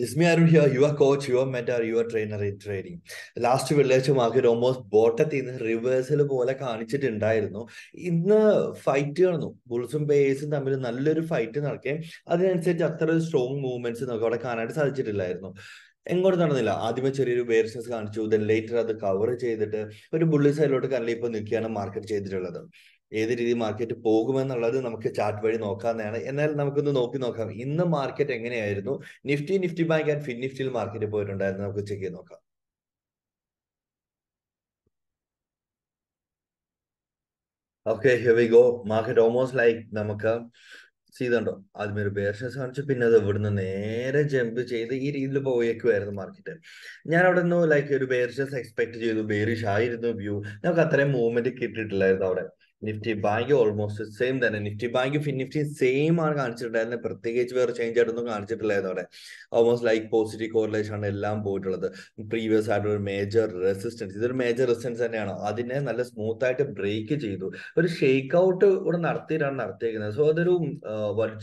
This me Arun here, your coach, your mentor, your trainer in trading. Last വെള്ളിയാഴ്ച market almost ബോട്ടത്തിൽ നിന്ന് reversal പോലെ കാണിച്ചിട്ടുണ്ടായിരുന്നു. ഇന്ന് fight കാണുന്നു. ബുൾസും ബേസും തമ്മിൽ നല്ലൊരു ഫൈറ്റ് നടക്കുകയും അതിനനുസരിച്ച് അത്ര ഒരു സ്ട്രോങ് മൂവ്മെന്റ്സ് നമുക്ക് അവിടെ കാണാനായിട്ട് സാധിച്ചിട്ടില്ലായിരുന്നു. എങ്ങോട്ട് നടന്നില്ല. ആദ്യമേ ചെറിയൊരു ബെയറിഷ്നസ് കാണിച്ചു, ദെൻ ലേറ്റർ അത് കവർ ചെയ്തിട്ട് ഒരു ബുള്ളി സൈഡിലോട്ട് കറന്റ് ഇപ്പോൾ നിൽക്കുകയാണ് മാർക്കറ്റ് ചെയ്തിട്ടുള്ളത്. ഏത് രീതിയിൽ മാർക്കറ്റ് പോകുമെന്നുള്ളത് നമുക്ക് ചാർട്ട് വഴി നോക്കാവുന്നതാണ്. എന്നാൽ നമുക്കൊന്ന് നോക്കി നോക്കാം ഇന്ന് മാർക്കറ്റ് എങ്ങനെയായിരുന്നു. നിഫ്റ്റി ബാങ്ക് ആൻഡ് ഫിൻനിഫ്റ്റിയിൽ മാർക്കറ്റ് പോയിട്ടുണ്ടായിരുന്നു. നമുക്ക് ചെക്ക് ചെയ്ത് നോക്കാം. Okay, here we go. Market almost like നമുക്ക് ചെയ്തുണ്ടോ ആദ്യമേ ഒരു ബെയർഷ്നസ് കാണിച്ചു, പിന്നെ അത് ഇവിടുന്ന് നേരെ ജമ്പ് ചെയ്ത് ഈ രീതിയിൽ പോയേക്കുമായിരുന്നു മാർക്കറ്റ്. ഞാൻ അവിടെ നിന്ന് ലൈക്ക് ഒരു ബെയർഷ്നസ് എക്സ്പെക്ട് ചെയ്തു, ബെയറിഷ് ആയിരുന്നു വ്യൂ. നമുക്ക് അത്രയും മൂവ്മെന്റ് കിട്ടിയിട്ടില്ലായിരുന്നു അവിടെ. നിഫ്റ്റി ബാങ്ക് ഓൾമോസ്റ്റ് സെയിം തന്നെ. നിഫ്റ്റി ബാങ്ക് ഫിൻനിഫ്റ്റി സെയിം ആണ് കാണിച്ചിട്ടുണ്ടായിരുന്നത്. പ്രത്യേകിച്ച് വേറെ ചേഞ്ച് ആയിട്ടൊന്നും കാണിച്ചിട്ടില്ലായിരുന്നു അവിടെ. ഓൾമോസ്റ്റ് ലൈക്ക് പോസിറ്റീവ് കോറിലേഷൻ ആണ് എല്ലാം പോയിട്ടുള്ളത്. പ്രീവിയസ് ആയിട്ട് ഒരു മേജർ റെസിസ്റ്റൻസ്, ഇതൊരു മേജർ റെസിസ്റ്റൻസ് തന്നെയാണ്. അതിനെ നല്ല സ്മൂത്ത് ആയിട്ട് ബ്രേക്ക് ചെയ്തു. ഒരു ഷേക്ക് ഔട്ട് ഇവിടെ നടത്തിയിട്ടാണ് നടത്തിയിരിക്കുന്നത്. സോ അതൊരു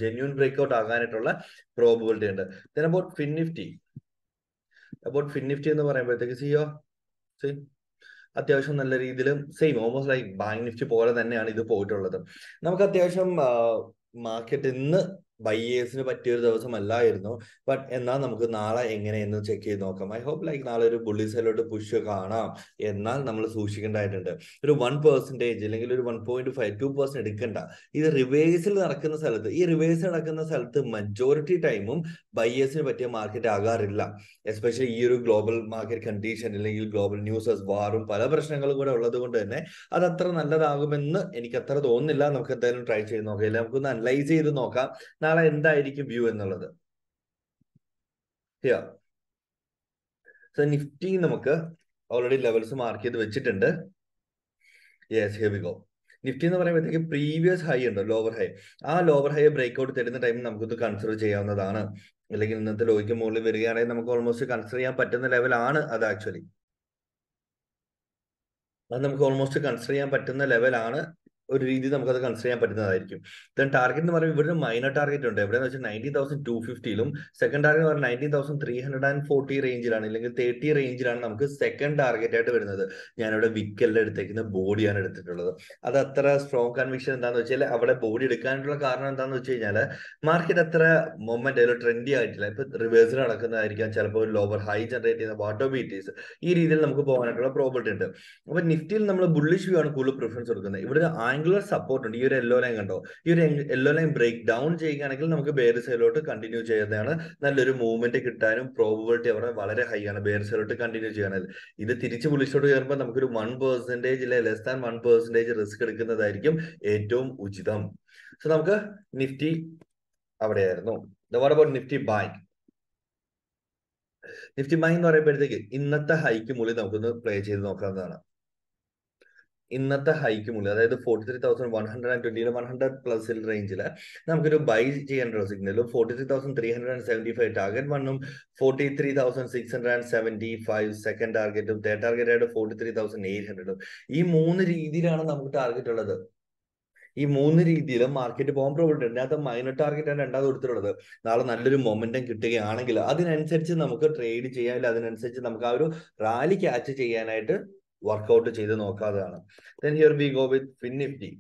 ജെന്യൂൻ ബ്രേക്ക് ഔട്ട് ആകാനായിട്ടുള്ള പ്രോബിലിറ്റി ഉണ്ട്. ദെൻ അബൌട്ട് ഫിൻനിഫ്റ്റി എന്ന് പറയുമ്പോഴത്തേക്ക് സിയോ അത്യാവശ്യം നല്ല രീതിയിൽ same almost like bank Nifty പോലെ തന്നെയാണ് ഇത് പോയിട്ടുള്ളത്. നമുക്ക് അത്യാവശ്യം മാർക്കറ്റ് ഇന്ന് ബൈയേഴ്സിന് പറ്റിയ ഒരു ദിവസമല്ലായിരുന്നു. ബട്ട് എന്നാൽ നമുക്ക് നാളെ എങ്ങനെയെന്ന് ചെക്ക് ചെയ്ത് നോക്കാം. ഐ ഹോപ്പ് ലൈക്ക് നാളെ ഒരു ബുള്ളി സൈഡിലോട്ട് പുഷ് കാണാം. എന്നാൽ നമ്മൾ സൂക്ഷിക്കേണ്ടതായിട്ടുണ്ട്. ഒരു 1% അല്ലെങ്കിൽ ഒരു 1.5 2% എടുക്കണ്ട. ഇത് റിവേഴ്സിൽ നടക്കുന്ന സ്ഥലത്ത്, ഈ റിവേഴ്സ് നടക്കുന്ന സ്ഥലത്ത് മജോറിറ്റി ടൈമും ബൈയേഴ്സിന് പറ്റിയ മാർക്കറ്റ് ആകാറില്ല. എസ്പെഷ്യലി ഈ ഒരു ഗ്ലോബൽ മാർക്കറ്റ് കണ്ടീഷൻ അല്ലെങ്കിൽ ഗ്ലോബൽ ന്യൂസസ് വാറും പല പ്രശ്നങ്ങളും കൂടെ ഉള്ളത് കൊണ്ട് തന്നെ അത് അത്ര നല്ലതാകുമെന്ന് എനിക്ക് അത്ര തോന്നുന്നില്ല. നമുക്ക് എന്തായാലും ട്രൈ ചെയ്ത് നോക്കാം. ഇല്ല, നമുക്കൊന്ന് അനലൈസ് ചെയ്ത് നോക്കാം നാളെ എന്തായിരിക്കും വ്യൂ എന്നുള്ളത്. സോ നിഫ്റ്റി നമുക്ക് ഓൾറെഡി ലെവൽസ് മാർക്ക് ചെയ്ത് വെച്ചിട്ടുണ്ട്. Yes, here we go. Nifty എന്ന് പറയുമ്പോഴത്തേക്ക് പ്രീവിയസ് ഹൈ ഉണ്ട്, ലോവർ ഹൈ. ആ ലോവർ ഹൈ ബ്രേക്ക് ഔട്ട് തരുന്ന ടൈം നമുക്കൊന്ന് കൺസിഡർ ചെയ്യാവുന്നതാണ്. അല്ലെങ്കിൽ ഇന്നത്തെ ലോയ്ക്ക് മുകളിൽ വരികയാണെങ്കിൽ നമുക്ക് ഓൾമോസ്റ്റ് കൺസിഡർ ചെയ്യാൻ പറ്റുന്ന ലെവലാണ് അത്. ആക്ച്വലി അത് നമുക്ക് ഓൾമോസ്റ്റ് കൺസിഡർ ചെയ്യാൻ പറ്റുന്ന ലെവലാണ്. ഒരു രീതി നമുക്കത് കൺസിഡർ ചെയ്യാൻ പറ്റുന്നതായിരിക്കും. ദെൻ ടാർഗറ്റ് എന്ന് പറയുമ്പോൾ ഇവിടെ ഒരു മൈനർ ടാർഗറ്റ് ഉണ്ട്. എവിടെയെന്ന് വെച്ചാൽ 19,250 സെക്കൻഡ് ടാർഗറ്റ് എന്ന് പറഞ്ഞാൽ 19,340 റേഞ്ചിലാണ്, അല്ലെങ്കിൽ 30 റേഞ്ചിലാണ് നമുക്ക് സെക്കൻഡ് ടാർഗറ്റ് ആയിട്ട് വരുന്നത്. ഞാനിവിടെ വിക്കെല്ലാം എടുത്തേക്കുന്ന ബോഡിയാണ് എടുത്തിട്ടുള്ളത്. അത് അത്ര സ്ട്രോങ് കൺവിക്ഷൻ എന്താണെന്ന് വെച്ചാൽ അവിടെ ബോഡി എടുക്കാനുള്ള കാരണം എന്താണെന്ന് വെച്ച് കഴിഞ്ഞാൽ മാർക്കറ്റ് അത്ര മൊമെന്റ് ട്രെൻഡി ആയിട്ടില്ല. ഇപ്പൊ റിവേഴ്സിൽ നടക്കുന്നതായിരിക്കാം, ചിലപ്പോൾ ലോവർ ഹൈ ജനറേറ്റ് ചെയ്യുന്ന വാട്ടോ ബീറ്റീസ്, ഈ രീതിയിൽ നമുക്ക് പോകാനായിട്ടുള്ള പ്രോബിലിറ്റി ഉണ്ട്. അപ്പൊ നിഫ്റ്റിയിൽ നമ്മൾ ബുള്ളിഷ് വ്യൂ ആണ് കൂടുതൽ പ്രിഫറൻസ് കൊടുക്കുന്നത്. ഇവിടെ ഒരു ആംഗുലർ സപ്പോർട്ട് ഉണ്ട്. ഈ ഒരു യെല്ലോ ലൈൻ കണ്ടോ, ഈ ഒരു യെല്ലോ ലൈൻ ബ്രേക്ക് ഡൗൺ ചെയ്യുകയാണെങ്കിൽ നമുക്ക് ബെയർ സൈഡിലോട്ട് കണ്ടിന്യൂ ചെയ്യുന്നതാണ്. നല്ലൊരു മൂവ്മെന്റ് കിട്ടാനും പ്രോബിലിറ്റി അവിടെ വളരെ ഹൈ ആണ് ബെയർ സൈഡിലോട്ട് കണ്ടിന്യൂ ചെയ്യാനായിട്ട്. ഇത് തിരിച്ച് ബുള്ളിഷോട്ട് കയറുമ്പോൾ നമുക്കൊരു 1% ഇല്ലെ ലെസ് ദാൻ 1% റിസ്ക് എടുക്കുന്നതായിരിക്കും ഏറ്റവും ഉചിതം. സോ നമുക്ക് നിഫ്റ്റി അവിടെയായിരുന്നു. What about Nifty bank? Nifty bank എന്ന് പറയുമ്പോഴത്തേക്ക് ഇന്നത്തെ ഹൈക്ക് മുകളിൽ നമുക്കൊന്ന് പ്ലേ ചെയ്ത് നോക്കാവുന്നതാണ്. ഇന്നത്തെ ഹൈക്ക് മുകളിൽ, അതായത് 43,120 100+ റേഞ്ചില് നമുക്കൊരു ബൈ ചെയ്യേണ്ട സിഗ്നലും 43,375 ടാർഗറ്റ് വണ്ണും 43,675 സെക്കൻഡ് ടാർഗറ്റും തേർഡ് ടാർഗറ്റ് ആയിട്ട് 43,800. ഈ 3 രീതിയിലാണ് നമുക്ക് ടാർഗറ്റ് ഉള്ളത്. ഈ 3 രീതിയിലും മാർക്കറ്റ് പോകാൻ പ്രോബിലിറ്റി ഉണ്ട്. അതിനകത്ത് മൈനർ ടാർഗറ്റ് ആണ് രണ്ടാമത് കൊടുത്തിട്ടുള്ളത്. നാളെ നല്ലൊരു മൊമെന്റം കിട്ടുകയാണെങ്കിൽ അതിനനുസരിച്ച് നമുക്ക് ട്രേഡ് ചെയ്യാൻ, അതിനനുസരിച്ച് നമുക്ക് ആ ഒരു റാലി ക്യാച്ച് ചെയ്യാനായിട്ട് വർക്ക്ഔട്ട് ചെയ്ത് നോക്കാതാണ്. Then here we go with Finnifty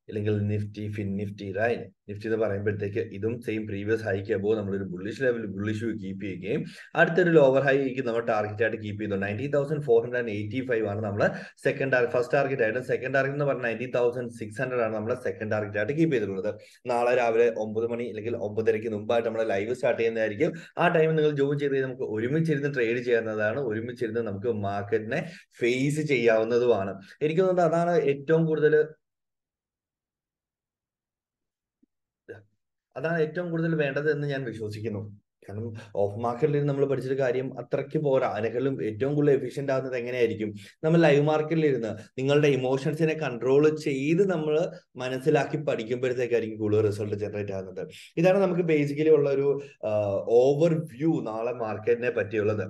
അല്ലെങ്കിൽ നിഫ്റ്റി ഫിൻനിഫ്റ്റി റൈറ്റ്. നിഫ്റ്റി എന്ന് പറയുമ്പോഴത്തേക്ക് ഇതും സെയിം പ്രീവിയസ് ഹൈക്ക് അബോ നമ്മളൊരു bullish level bullish view keep ചെയ്യുകയും അടുത്തൊരു ലോവർ ഹൈക്ക് നമ്മൾ ടാർഗറ്റ് ആയിട്ട് കീപ്പ് ചെയ്തു. 19,485 ആണ് നമ്മൾ ഫസ്റ്റ് ടാർഗറ്റ് ആയിട്ട്. സെക്കൻഡ് ടാർഗറ്റ് എന്ന് പറഞ്ഞാൽ 19,600 ആണ് നമ്മൾ സെക്കൻഡ് ടാർഗറ്റ് ആയിട്ട് കീപ്പ് ചെയ്തിട്ടുള്ളത്. നാളെ രാവിലെ 9 മണി അല്ലെങ്കിൽ 9:30 മുമ്പായിട്ട് നമ്മൾ ലൈവ് സ്റ്റാർട്ട് ചെയ്യുന്നതായിരിക്കും. ആ ടൈം നിങ്ങൾ ജോയിൻ ചെയ്ത് നമുക്ക് ഒരുമിച്ചിരുന്ന് ട്രേഡ് ചെയ്യാവുന്നതാണ്. ഒരുമിച്ചിരുന്ന് നമുക്ക് മാർക്കറ്റിനെ ഫേസ് ചെയ്യാവുന്നതുമാണ്. എനിക്ക് തോന്നുന്നത് അതാണ് ഏറ്റവും കൂടുതൽ വേണ്ടത് എന്ന് ഞാൻ വിശ്വസിക്കുന്നു. കാരണം ഓഫ് മാർക്കറ്റിൽ നമ്മൾ പഠിച്ചൊരു കാര്യം അത്രയ്ക്ക് പോരാ. അതിനേക്കാളും ഏറ്റവും കൂടുതൽ എഫിഷ്യന്റ് ആകുന്നത് എങ്ങനെയായിരിക്കും? നമ്മൾ ലൈവ് മാർക്കറ്റിൽ ഇരുന്ന് നിങ്ങളുടെ ഇമോഷൻസിനെ കൺട്രോൾ ചെയ്ത് നമ്മൾ മനസ്സിലാക്കി പഠിക്കുമ്പോഴത്തേക്കായിരിക്കും കൂടുതൽ റിസൾട്ട് ജനറേറ്റ് ആകുന്നത്. ഇതാണ് നമുക്ക് ബേസിക്കലി ഉള്ള ഒരു ഓവർ വ്യൂ നാളെ മാർക്കറ്റിനെ പറ്റിയുള്ളത്.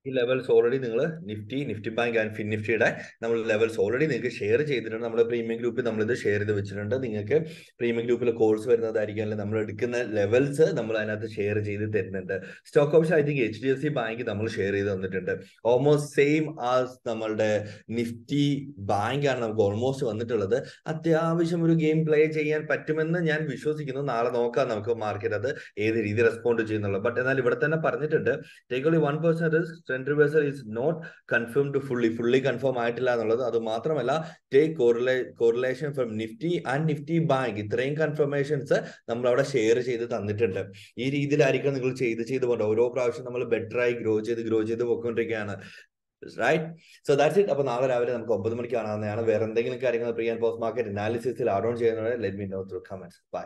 ഈ ലെവൽസ് ഓൾറെഡി നിങ്ങൾ നിഫ്റ്റി ബാങ്ക് ആൻഡ് ഫിൻനിഫ്റ്റിയുടെ നമ്മൾ ലെവൽസ് ഓൾറെഡി നിങ്ങൾക്ക് ഷെയർ ചെയ്തിട്ടുണ്ട്. നമ്മുടെ പ്രീമിയം ഗ്രൂപ്പിൽ നമ്മളിത് ഷെയർ ചെയ്ത് വെച്ചിട്ടുണ്ട്. നിങ്ങൾക്ക് പ്രീമിയം ഗ്രൂപ്പിൽ കോഴ്സ് വരുന്നതായിരിക്കും, അല്ലെങ്കിൽ നമ്മൾ എടുക്കുന്ന ലെവൽസ് നമ്മൾ അതിനകത്ത് ഷെയർ ചെയ്ത് തരുന്നുണ്ട്. Stock option I think HDFC bank നമ്മൾ ഷെയർ ചെയ്ത് തന്നിട്ടുണ്ട്. ഓൾമോസ്റ്റ് സെയിം ആസ് നമ്മളുടെ നിഫ്റ്റി ബാങ്ക് ആണ് നമുക്ക് ഓൾമോസ്റ്റ് വന്നിട്ടുള്ളത്. അത്യാവശ്യം ഒരു ഗെയിം പ്ലേ ചെയ്യാൻ പറ്റുമെന്ന് ഞാൻ വിശ്വസിക്കുന്നു. നാളെ നോക്കാം നമുക്ക് മാർക്കറ്റ് അത് ഏത് രീതി റെസ്പോണ്ട് ചെയ്യുന്നുള്ളത്. ബട്ട് എന്നാൽ ഇവിടെ തന്നെ പറഞ്ഞിട്ടുണ്ട്, take only 1% risk, trend reversal is not confirmed fully confirm ആയിട്ടില്ല എന്നുള്ളത്. അത് മാത്രമല്ല, take correlation from Nifty and Nifty bank, ഇത്രയും കൺഫർമേഷൻസ് നമ്മൾ അവിടെ ഷെയർ ചെയ്ത് തന്നിട്ടുണ്ട്. ഈ രീതിയിലായിരിക്കും നിങ്ങൾ ചെയ്ത് പോകേണ്ടത്. ഓരോ പ്രാവശ്യം നമ്മൾ ബെറ്ററായി ഗ്രോ ചെയ്ത് പോയിക്കൊണ്ടിരിക്കുകയാണ്. Right, so that's it. അപ്പൊ നാളെ രാവിലെ നമുക്ക് 9 മണിക്ക് കാണാവുന്നതാണ്. വേറെ എന്തെങ്കിലും കാര്യങ്ങൾ പ്രീ ആൻഡ് പോസ്റ്റ് മാർക്കറ്റ് അനാലിസിസിൽ ആഡ് ഓൺ ചെയ്യുന്നത് let me know through comments. By.